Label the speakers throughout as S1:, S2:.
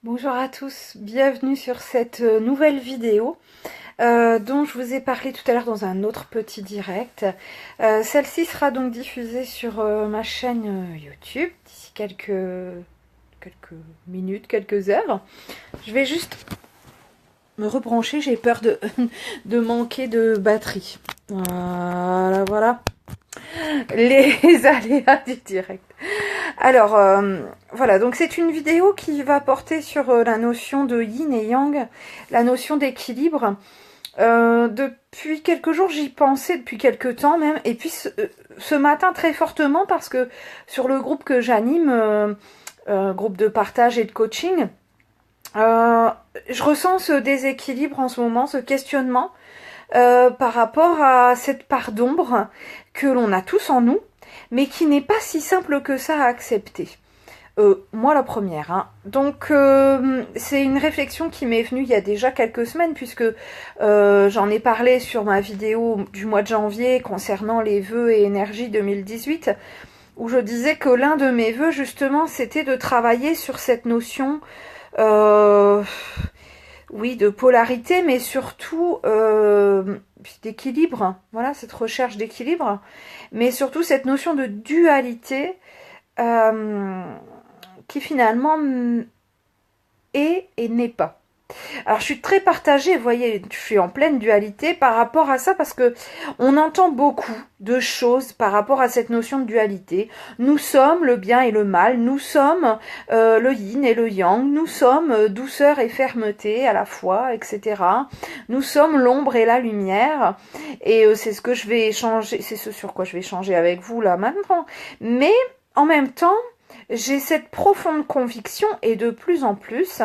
S1: Bonjour à tous, bienvenue sur cette nouvelle vidéo dont je vous ai parlé tout à l'heure dans un autre petit direct. Celle-ci sera donc diffusée sur ma chaîne YouTube d'ici quelques minutes, quelques heures. Je vais juste me rebrancher, j'ai peur de manquer de batterie. Voilà, les aléas du direct. Alors, voilà, donc c'est une vidéo qui va porter sur la notion de yin et yang, la notion d'équilibre. Depuis quelques jours, j'y pensais, depuis quelques temps même, et puis ce matin très fortement, parce que sur le groupe que j'anime, groupe de partage et de coaching, je ressens ce déséquilibre en ce moment, ce questionnement par rapport à cette part d'ombre que l'on a tous en nous, mais qui n'est pas si simple que ça à accepter. Moi la première. Hein. Donc c'est une réflexion qui m'est venue il y a déjà quelques semaines, puisque j'en ai parlé sur ma vidéo du mois de janvier concernant les vœux et énergie 2018, où je disais que l'un de mes vœux justement c'était de travailler sur cette notion oui, de polarité, mais surtout d'équilibre. Voilà, cette recherche d'équilibre, mais surtout cette notion de dualité qui finalement est et n'est pas. Alors je suis très partagée, vous voyez, je suis en pleine dualité par rapport à ça, parce que on entend beaucoup de choses par rapport à cette notion de dualité. Nous sommes le bien et le mal, nous sommes le yin et le yang, nous sommes douceur et fermeté à la fois, etc. Nous sommes l'ombre et la lumière, et c'est ce que je vais échanger, c'est ce sur quoi je vais échanger avec vous là maintenant. Mais en même temps, j'ai cette profonde conviction, et de plus en plus,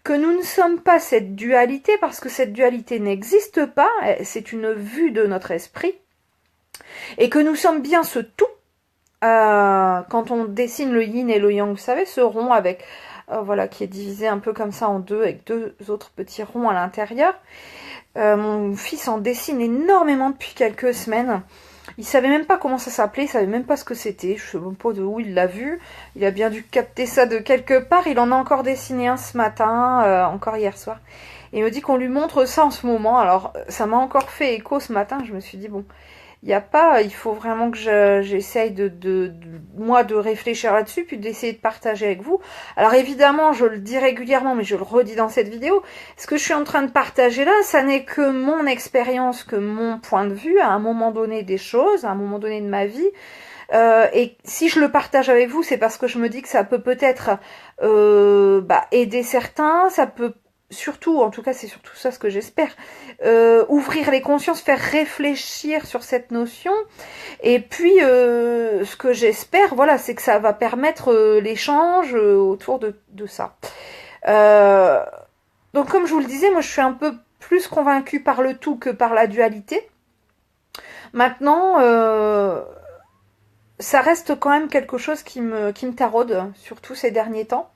S1: que nous ne sommes pas cette dualité, parce que cette dualité n'existe pas, c'est une vue de notre esprit, et que nous sommes bien ce tout. Quand on dessine le yin et le yang, vous savez, ce rond avec, voilà, qui est divisé un peu comme ça en deux, avec deux autres petits ronds à l'intérieur. Mon fils en dessine énormément depuis quelques semaines. Il savait même pas comment ça s'appelait, il savait même pas ce que c'était. Je sais même pas de où il l'a vu. Il a bien dû capter ça de quelque part. Il en a encore dessiné un ce matin, encore hier soir. Et il me dit qu'on lui montre ça en ce moment. Alors ça m'a encore fait écho ce matin. Je me suis dit bon, il y a pas, il faut vraiment que j'essaye moi de réfléchir là-dessus, puis d'essayer de partager avec vous. Alors évidemment, je le dis régulièrement, mais je le redis dans cette vidéo, ce que je suis en train de partager là, ça n'est que mon expérience, que mon point de vue à un moment donné des choses, à un moment donné de ma vie. Et si je le partage avec vous, c'est parce que je me dis que ça peut peut-être aider certains, ça peut surtout, en tout cas c'est surtout ça ce que j'espère, ouvrir les consciences, faire réfléchir sur cette notion. Et puis ce que j'espère, voilà, c'est que ça va permettre l'échange autour de ça. Donc comme je vous le disais, moi je suis un peu plus convaincue par le tout que par la dualité. Maintenant, ça reste quand même quelque chose qui me taraude, surtout ces derniers temps,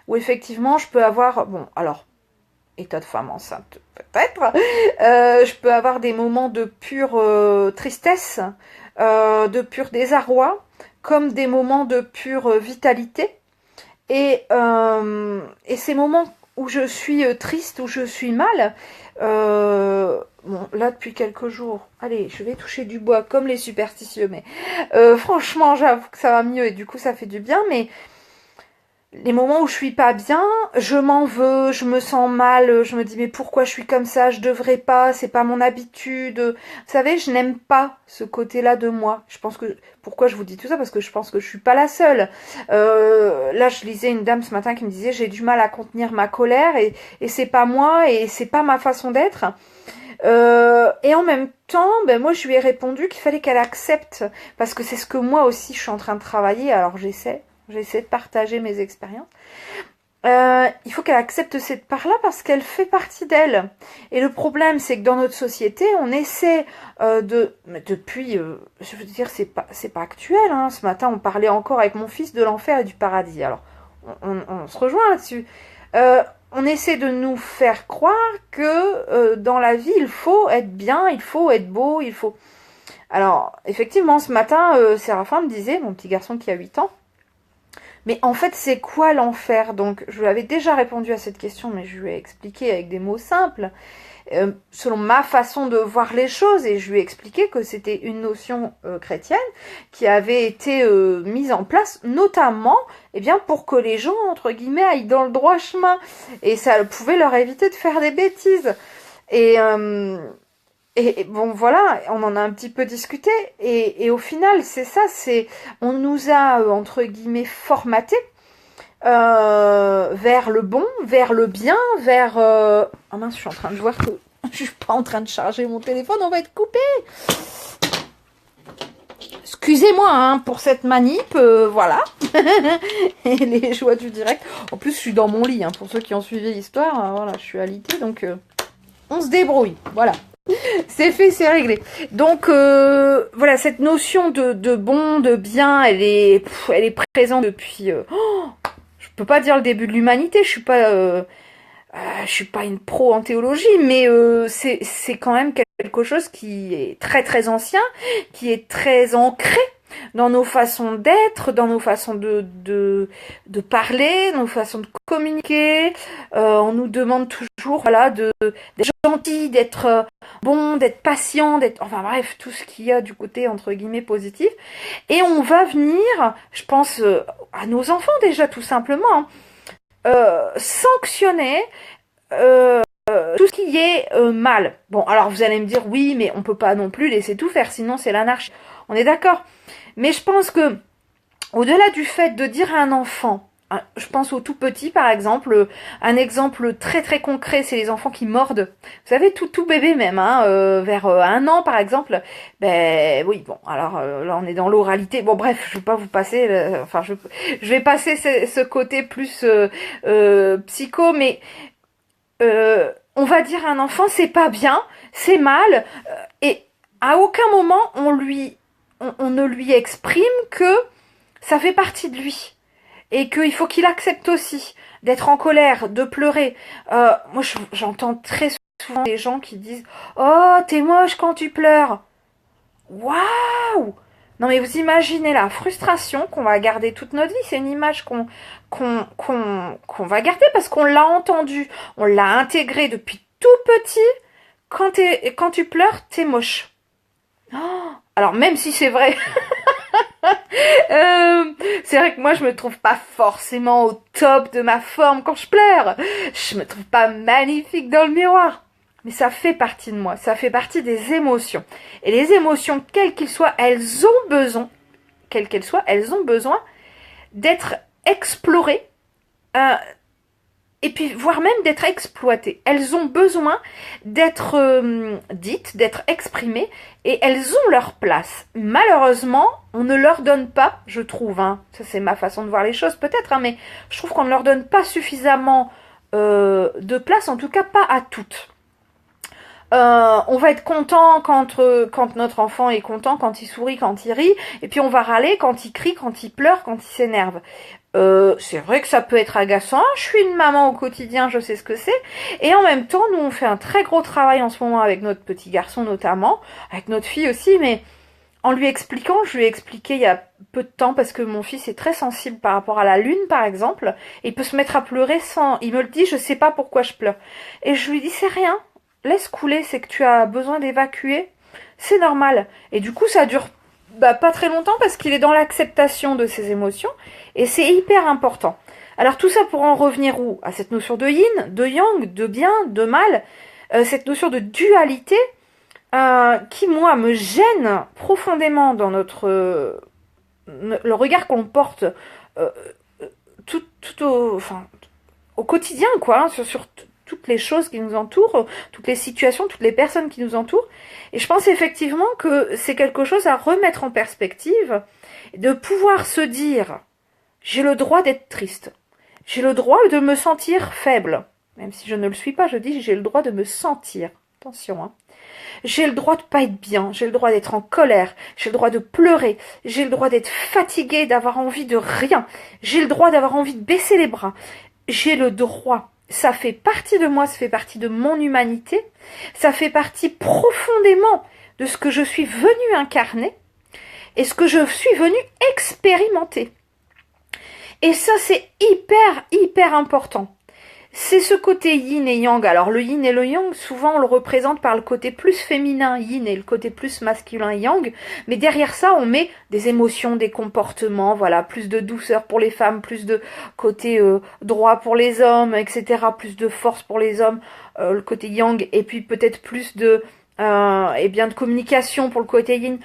S1: où effectivement je peux avoir, bon alors, état de femme enceinte peut-être, je peux avoir des moments de pure tristesse, de pur désarroi, comme des moments de pure vitalité, et ces moments où je suis triste, où je suis mal, bon là depuis quelques jours, allez je vais toucher du bois comme les superstitieux, mais franchement j'avoue que ça va mieux et du coup ça fait du bien, mais les moments où je suis pas bien, je m'en veux, je me sens mal, je me dis mais pourquoi je suis comme ça, je devrais pas, c'est pas mon habitude. Vous savez, je n'aime pas ce côté-là de moi. Je pense que, pourquoi je vous dis tout ça, parce que je pense que je suis pas la seule. Là, je lisais une dame ce matin qui me disait j'ai du mal à contenir ma colère, et c'est pas moi et c'est pas ma façon d'être. Et en même temps, ben moi je lui ai répondu qu'il fallait qu'elle accepte, parce que c'est ce que moi aussi je suis en train de travailler. Alors j'essaie de partager mes expériences. Il faut qu'elle accepte cette part-là, parce qu'elle fait partie d'elle. Et le problème, c'est que dans notre société, on essaie depuis, je veux dire, c'est pas actuel. Hein. Ce matin, on parlait encore avec mon fils de l'enfer et du paradis. Alors, on se rejoint là-dessus. On essaie de nous faire croire que dans la vie, il faut être bien, il faut être beau, il faut... Alors, effectivement, ce matin, Séraphin me disait, mon petit garçon qui a 8 ans, Mais en fait, c'est quoi l'enfer? Donc, je lui avais déjà répondu à cette question, mais je lui ai expliqué avec des mots simples, selon ma façon de voir les choses, et je lui ai expliqué que c'était une notion chrétienne qui avait été mise en place, notamment, eh bien, pour que les gens, entre guillemets, aillent dans le droit chemin, et ça pouvait leur éviter de faire des bêtises. Et, bon, voilà, on en a un petit peu discuté, et au final, c'est ça, on nous a, entre guillemets, formaté vers le bon, vers le bien, vers... Oh mince, je suis en train de voir que je suis pas en train de charger mon téléphone, on va être coupé. Excusez-moi hein, pour cette manip, voilà. Et les joies du direct. En plus, je suis dans mon lit, hein, pour ceux qui ont suivi l'histoire. Voilà, je suis alitée, donc on se débrouille, voilà. C'est fait, c'est réglé. Donc voilà, cette notion de bon, de bien, elle est présente depuis. Je peux pas dire le début de l'humanité. Je suis pas une pro en théologie, mais c'est quand même quelque chose qui est très très ancien, qui est très ancré dans nos façons d'être, dans nos façons de parler, nos façons de communiquer. On nous demande toujours, voilà, d'être gentil, d'être bon, d'être patient, enfin bref, tout ce qu'il y a du côté entre guillemets positif. Et on va venir, je pense à nos enfants déjà tout simplement, hein, sanctionner tout ce qui est mal. Bon, alors vous allez me dire oui, mais on peut pas non plus laisser tout faire, sinon c'est l'anarchie. On est d'accord. Mais je pense que au-delà du fait de dire à un enfant, je pense aux tout petits par exemple, un exemple très très concret, c'est les enfants qui mordent. Vous savez, tout bébé même, hein, vers 1 an par exemple. Ben oui, bon, alors là on est dans l'oralité. Bon bref, je vais pas vous passer, enfin je vais passer ce côté plus psycho, mais on va dire à un enfant c'est pas bien, c'est mal, et à aucun moment on ne lui exprime que ça fait partie de lui et qu'il faut qu'il accepte aussi d'être en colère, de pleurer. Moi j'entends très souvent des gens qui disent oh t'es moche quand tu pleures. Waouh! Non mais vous imaginez la frustration qu'on va garder toute notre vie. C'est une image qu'on va garder parce qu'on l'a entendu, on l'a intégré depuis tout petit. Quand tu pleures, t'es moche. Oh, alors même si c'est vrai, c'est vrai que moi je me trouve pas forcément au top de ma forme quand je pleure. Je me trouve pas magnifique dans le miroir. Mais ça fait partie de moi, ça fait partie des émotions. Et les émotions, quelles qu'elles soient, elles ont besoin d'être explorées, et puis voire même d'être exploitées. Elles ont besoin d'être dites, d'être exprimées, et elles ont leur place. Malheureusement, on ne leur donne pas, je trouve, hein, ça c'est ma façon de voir les choses peut-être, hein, mais je trouve qu'on ne leur donne pas suffisamment de place, en tout cas pas à toutes. On va être content quand notre enfant est content, quand il sourit, quand il rit, et puis on va râler quand il crie, quand il pleure, quand il s'énerve. C'est vrai que ça peut être agaçant, je suis une maman au quotidien, je sais ce que c'est, et en même temps, nous on fait un très gros travail en ce moment avec notre petit garçon notamment, avec notre fille aussi, mais en lui expliquant, je lui ai expliqué il y a peu de temps, parce que mon fils est très sensible par rapport à la lune par exemple, et il peut se mettre à pleurer il me le dit, je sais pas pourquoi je pleure, et je lui dis c'est rien, laisse couler, c'est que tu as besoin d'évacuer, c'est normal. Et du coup, ça dure pas très longtemps parce qu'il est dans l'acceptation de ses émotions et c'est hyper important. Alors tout ça pour en revenir où? À cette notion de yin, de yang, de bien, de mal, cette notion de dualité qui, moi, me gêne profondément dans le regard qu'on porte euh, au quotidien, quoi, hein, sur toutes les choses qui nous entourent, toutes les situations, toutes les personnes qui nous entourent. Et je pense effectivement que c'est quelque chose à remettre en perspective, de pouvoir se dire, j'ai le droit d'être triste, j'ai le droit de me sentir faible, même si je ne le suis pas, je dis j'ai le droit de me sentir, attention, hein. J'ai le droit de pas être bien, j'ai le droit d'être en colère, j'ai le droit de pleurer, j'ai le droit d'être fatiguée, d'avoir envie de rien, j'ai le droit d'avoir envie de baisser les bras, j'ai le droit. Ça fait partie de moi, ça fait partie de mon humanité, ça fait partie profondément de ce que je suis venue incarner et ce que je suis venue expérimenter. Et ça, c'est hyper important. C'est ce côté yin et yang. Alors le yin et le yang, souvent on le représente par le côté plus féminin yin et le côté plus masculin yang, mais derrière ça on met des émotions, des comportements, voilà, plus de douceur pour les femmes, plus de côté droit pour les hommes, etc., plus de force pour les hommes, le côté yang, et puis peut-être plus de de communication pour le côté yin.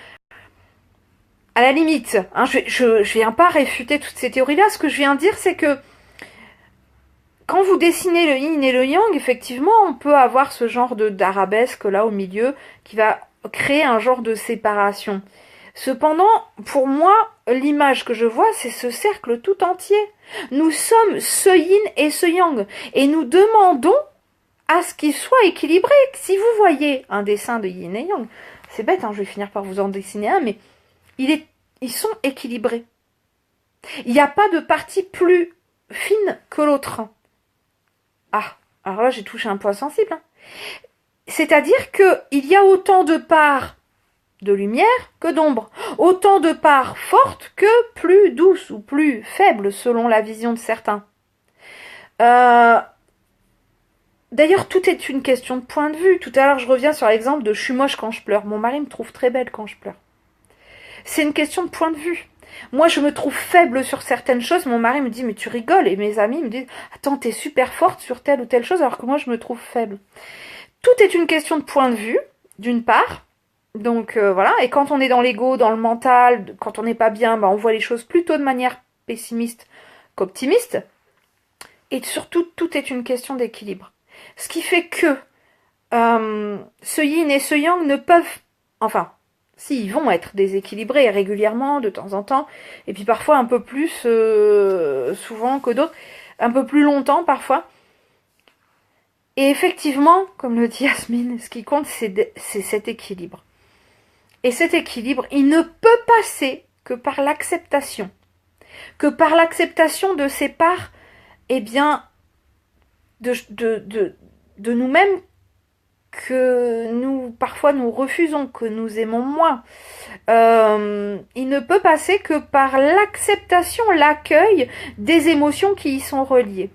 S1: À la limite, hein, je viens pas réfuter toutes ces théories-là, ce que je viens dire c'est que quand vous dessinez le yin et le yang, effectivement, on peut avoir ce genre d'arabesque là au milieu qui va créer un genre de séparation. Cependant, pour moi, l'image que je vois, c'est ce cercle tout entier. Nous sommes ce yin et ce yang. Et nous demandons à ce qu'il soit équilibré. Si vous voyez un dessin de yin et yang, c'est bête, hein, je vais finir par vous en dessiner un, mais ils sont équilibrés. Il n'y a pas de partie plus fine que l'autre. Ah, alors là j'ai touché un point sensible. Hein. C'est-à-dire qu'il y a autant de parts de lumière que d'ombre. Autant de parts fortes que plus douces ou plus faibles selon la vision de certains. D'ailleurs, tout est une question de point de vue. Tout à l'heure, je reviens sur l'exemple de « je suis moche quand je pleure ». Mon mari me trouve très belle quand je pleure. C'est une question de point de vue. Moi, je me trouve faible sur certaines choses. Mon mari me dit, mais tu rigoles. Et mes amis me disent, attends, t'es super forte sur telle ou telle chose, alors que moi, je me trouve faible. Tout est une question de point de vue, d'une part. Donc, voilà. Et quand on est dans l'ego, dans le mental, quand on n'est pas bien, on voit les choses plutôt de manière pessimiste qu'optimiste. Et surtout, tout est une question d'équilibre. Ce qui fait que ce yin et ce yang ne peuvent... Enfin... Si, ils vont être déséquilibrés régulièrement, de temps en temps, et puis parfois un peu plus souvent que d'autres, un peu plus longtemps parfois. Et effectivement, comme le dit Yasmine, ce qui compte, c'est cet équilibre. Et cet équilibre, il ne peut passer que par l'acceptation. Que par l'acceptation de ces parts, de nous-mêmes, que parfois nous refusons, que nous aimons moins. Il ne peut passer que par l'acceptation, l'accueil des émotions qui y sont reliées.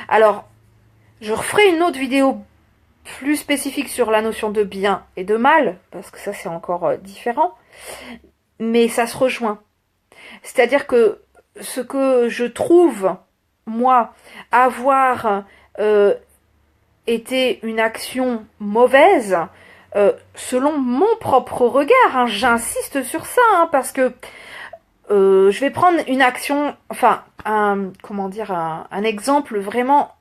S1: Alors, je referai une autre vidéo plus spécifique sur la notion de bien et de mal, parce que ça c'est encore différent, mais ça se rejoint. C'est-à-dire que ce que je trouve, moi, avoir était une action mauvaise, selon mon propre regard, hein, j'insiste sur ça, hein, parce que je vais prendre une action, enfin, un exemple vraiment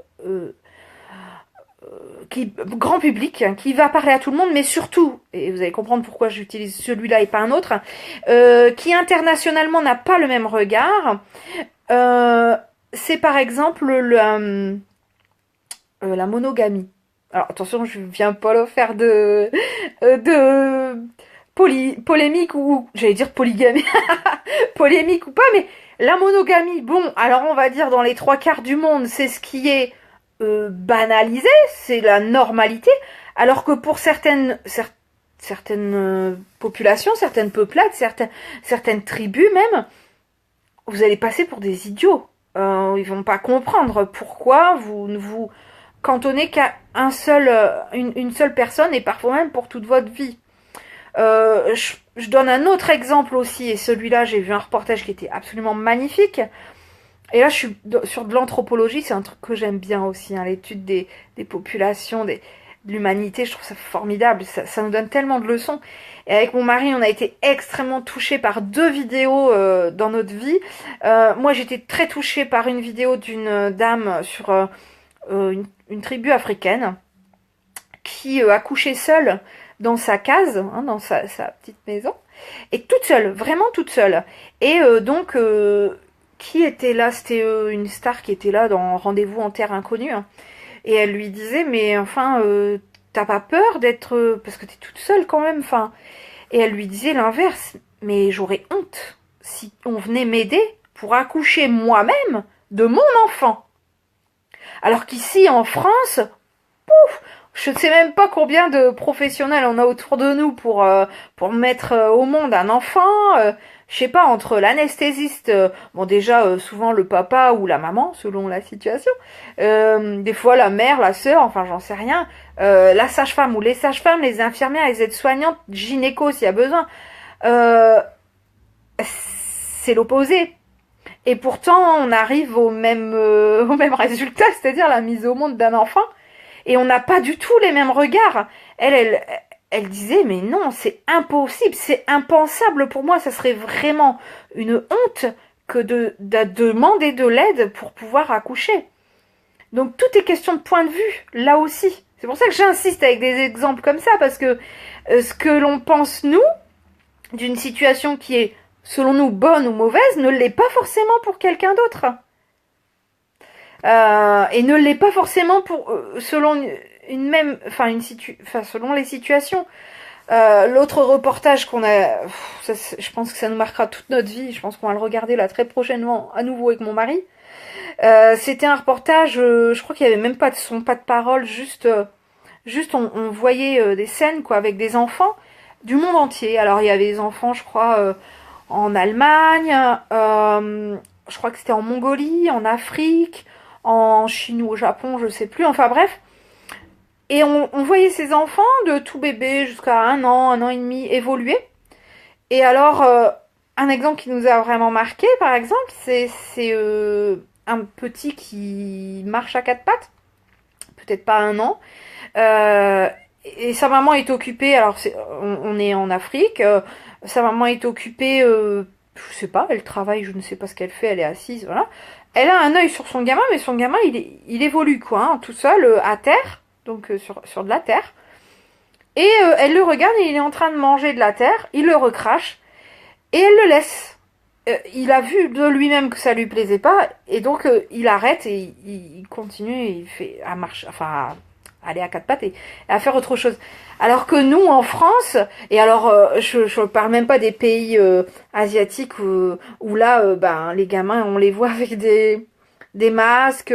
S1: grand public, qui va parler à tout le monde, mais surtout, et vous allez comprendre pourquoi j'utilise celui-là et pas un autre, qui internationalement n'a pas le même regard, c'est par exemple la monogamie. Alors attention, je viens pas le faire de polémique ou j'allais dire polygamie, polémique ou pas, mais la monogamie, bon, alors on va dire dans les 3/4 du monde, c'est ce qui est banalisé, c'est la normalité, alors que pour certaines populations, certaines peuplades, certaines tribus même, vous allez passer pour des idiots. Ils vont pas comprendre pourquoi vous ne vous cantonnez qu'à une seule personne et parfois même pour toute votre vie. Je donne un autre exemple aussi, et celui-là, j'ai vu un reportage qui était absolument magnifique. Et là, je suis sur de l'anthropologie, c'est un truc que j'aime bien aussi, hein, l'étude des populations, de l'humanité, je trouve ça formidable, ça nous donne tellement de leçons. Et avec mon mari, on a été extrêmement touchés par 2 vidéos dans notre vie. Moi, j'étais très touchée par une vidéo d'une dame sur une tribu africaine qui accouchait seule dans sa case, hein, dans sa petite maison, et toute seule, vraiment toute seule. Et donc, qui était là? C'était une star qui était là dans Rendez-vous en Terre Inconnue. Hein. Et elle lui disait, mais enfin, t'as pas peur d'être... parce que t'es toute seule quand même, enfin... Et elle lui disait l'inverse, mais j'aurais honte si on venait m'aider pour accoucher moi-même de mon enfant. Alors qu'ici, en France, pouf, je ne sais même pas combien de professionnels on a autour de nous pour mettre au monde un enfant. je sais pas, entre l'anesthésiste, bon déjà souvent le papa ou la maman selon la situation, des fois la mère, la sœur, enfin j'en sais rien, la sage-femme ou les sages-femmes, les infirmières, les aides-soignantes, gynéco s'il y a besoin, euh, c'est l'opposé. Et pourtant on arrive au même résultat, c'est-à-dire la mise au monde d'un enfant, et on n'a pas du tout les mêmes regards. Elle disait, mais non, c'est impossible, c'est impensable pour moi, ça serait vraiment une honte que de demander de l'aide pour pouvoir accoucher. Donc tout est question de point de vue, là aussi. C'est pour ça que j'insiste avec des exemples comme ça, parce que ce que l'on pense, nous, d'une situation qui est, selon nous, bonne ou mauvaise, ne l'est pas forcément pour quelqu'un d'autre. Et ne l'est pas forcément pour selon une même, selon les situations. L'autre reportage qu'on a, je pense que ça nous marquera toute notre vie. Je pense qu'on va le regarder là très prochainement à nouveau avec mon mari. C'était un reportage, je crois qu'il y avait même pas de son, pas de parole, juste on voyait des scènes quoi avec des enfants du monde entier. Alors il y avait des enfants, je crois, en Allemagne, je crois que c'était en Mongolie, en Afrique, en Chine ou au Japon, je sais plus. Enfin bref. Et on voyait ces enfants de tout bébé jusqu'à un an et demi évoluer. Et alors, un exemple qui nous a vraiment marqué, par exemple, c'est un petit qui marche à quatre pattes, peut-être pas un an, euh, et sa maman est occupée. Alors, on est en Afrique. Sa maman est occupée, je sais pas, elle travaille, je ne sais pas ce qu'elle fait, elle est assise, voilà. Elle a un œil sur son gamin, mais son gamin, il évolue quoi, hein, tout seul à terre, donc sur de la terre. Et elle le regarde et il est en train de manger de la terre, il le recrache et elle le laisse. Il a vu de lui-même que ça lui plaisait pas et donc il arrête et il continue et il fait à marcher, enfin à aller à quatre pattes et à faire autre chose. Alors que nous en France, et alors je parle même pas des pays asiatiques où là ben les gamins on les voit avec des masques.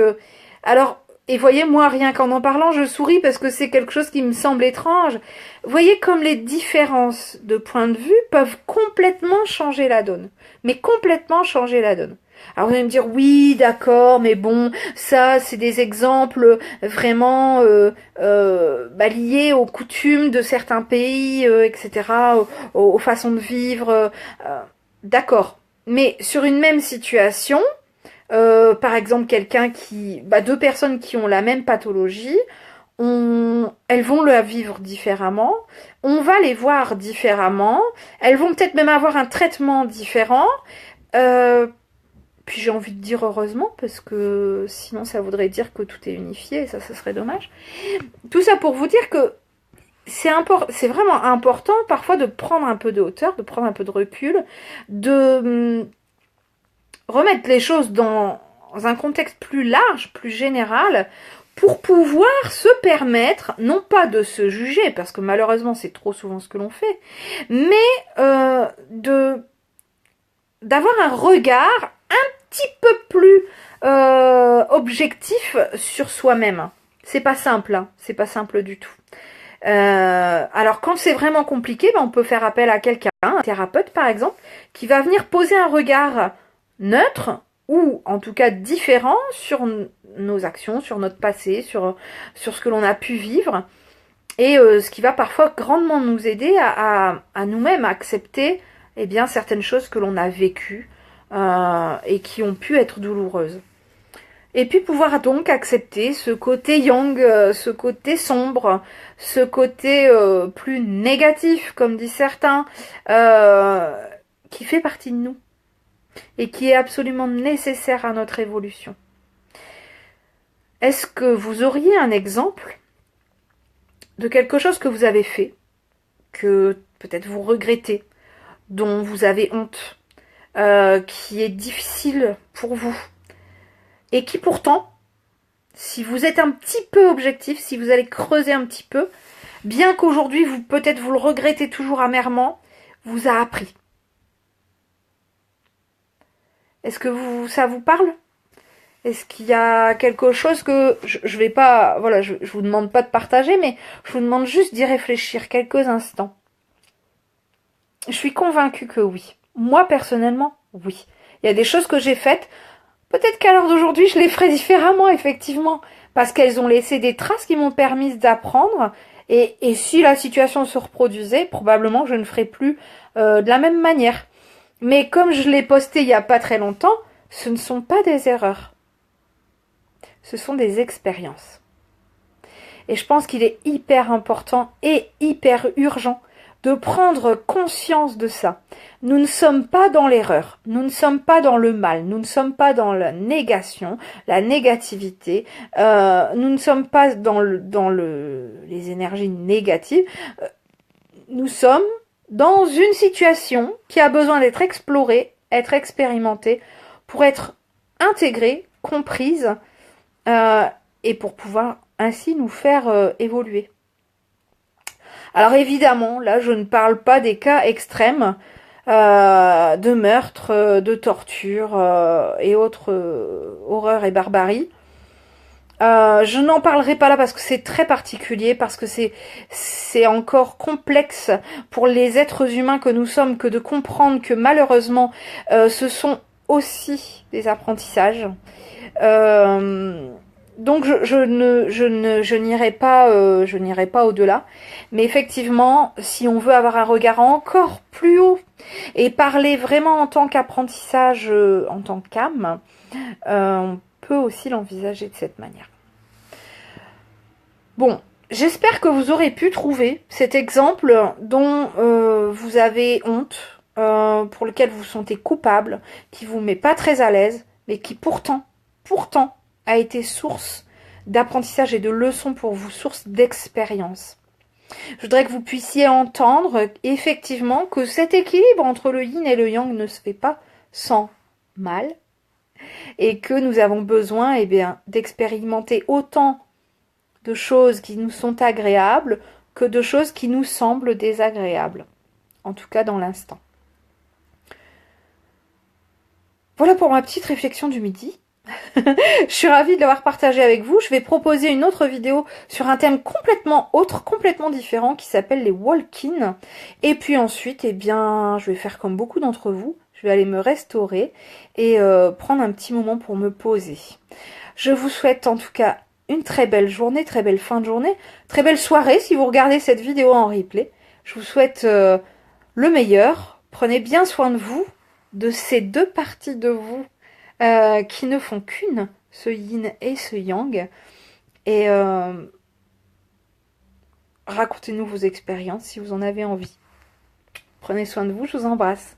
S1: Alors et voyez, moi, rien qu'en parlant, je souris parce que c'est quelque chose qui me semble étrange. Voyez comme les différences de point de vue peuvent complètement changer la donne. Mais complètement changer la donne. Alors vous allez me dire, oui, d'accord, mais bon, ça, c'est des exemples vraiment liés aux coutumes de certains pays, etc., aux façons de vivre. D'accord. Mais sur une même situation, par exemple, deux personnes qui ont la même pathologie, elles vont la vivre différemment, on va les voir différemment, elles vont peut-être même avoir un traitement différent. Puis j'ai envie de dire heureusement, parce que sinon ça voudrait dire que tout est unifié, et ça serait dommage. Tout ça pour vous dire que c'est vraiment important parfois de prendre un peu de hauteur, de prendre un peu de recul, de remettre les choses dans un contexte plus large, plus général, pour pouvoir se permettre, non pas de se juger, parce que malheureusement c'est trop souvent ce que l'on fait, mais d'avoir un regard un petit peu plus objectif sur soi-même. C'est pas simple, hein, c'est pas simple du tout. Alors quand c'est vraiment compliqué, ben, on peut faire appel à quelqu'un, un thérapeute par exemple, qui va venir poser un regard neutre ou en tout cas différent sur nos actions, sur notre passé, sur ce que l'on a pu vivre et ce qui va parfois grandement nous aider à nous-mêmes accepter eh bien, certaines choses que l'on a vécues et qui ont pu être douloureuses. Et puis pouvoir donc accepter ce côté yang, ce côté sombre, ce côté plus négatif, comme disent certains, qui fait partie de nous et qui est absolument nécessaire à notre évolution. Est-ce que vous auriez un exemple de quelque chose que vous avez fait, que peut-être vous regrettez, dont vous avez honte, qui est difficile pour vous, et qui pourtant, si vous êtes un petit peu objectif, si vous allez creuser un petit peu, bien qu'aujourd'hui peut-être vous le regrettez toujours amèrement, vous a appris. Est-ce que ça vous parle? Est-ce qu'il y a quelque chose que je vais pas, voilà, je vous demande pas de partager, mais je vous demande juste d'y réfléchir quelques instants. Je suis convaincue que oui. Moi, personnellement, oui. Il y a des choses que j'ai faites. Peut-être qu'à l'heure d'aujourd'hui, je les ferais différemment, effectivement. Parce qu'elles ont laissé des traces qui m'ont permis d'apprendre. Et si la situation se reproduisait, probablement je ne ferais plus de la même manière. Mais comme je l'ai posté il n'y a pas très longtemps, ce ne sont pas des erreurs. Ce sont des expériences. Et je pense qu'il est hyper important et hyper urgent de prendre conscience de ça. Nous ne sommes pas dans l'erreur, nous ne sommes pas dans le mal, nous ne sommes pas dans la négation, la négativité, nous ne sommes pas dans les énergies négatives. Nous sommes dans une situation qui a besoin d'être explorée, être expérimentée, pour être intégrée, comprise, et pour pouvoir ainsi nous faire évoluer. Alors évidemment, là je ne parle pas des cas extrêmes de meurtre, de torture et autres horreurs et barbaries. Je n'en parlerai pas là parce que c'est très particulier, parce que c'est encore complexe pour les êtres humains que nous sommes que de comprendre que malheureusement ce sont aussi des apprentissages. Donc je n'irai pas au-delà, mais effectivement, si on veut avoir un regard encore plus haut et parler vraiment en tant qu'apprentissage, en tant qu'âme, on peut aussi l'envisager de cette manière. Bon, j'espère que vous aurez pu trouver cet exemple dont vous avez honte, pour lequel vous vous sentez coupable, qui vous met pas très à l'aise, mais qui pourtant a été source d'apprentissage et de leçons pour vous, source d'expérience. Je voudrais que vous puissiez entendre effectivement que cet équilibre entre le yin et le yang ne se fait pas sans mal et que nous avons besoin d'expérimenter autant de choses qui nous sont agréables que de choses qui nous semblent désagréables, en tout cas dans l'instant. Voilà pour ma petite réflexion du midi. Je suis ravie de l'avoir partagé avec vous. Je vais proposer une autre vidéo sur un thème complètement autre, complètement différent, qui s'appelle les walk-in. Et puis ensuite, je vais faire comme beaucoup d'entre vous. Je vais aller me restaurer et prendre un petit moment pour me poser. Je vous souhaite en tout cas une très belle journée, très belle fin de journée, très belle soirée si vous regardez cette vidéo en replay. Je vous souhaite le meilleur. Prenez bien soin de vous, de ces deux parties de vous qui ne font qu'une, ce yin et ce yang. Et racontez-nous vos expériences si vous en avez envie. Prenez soin de vous, je vous embrasse.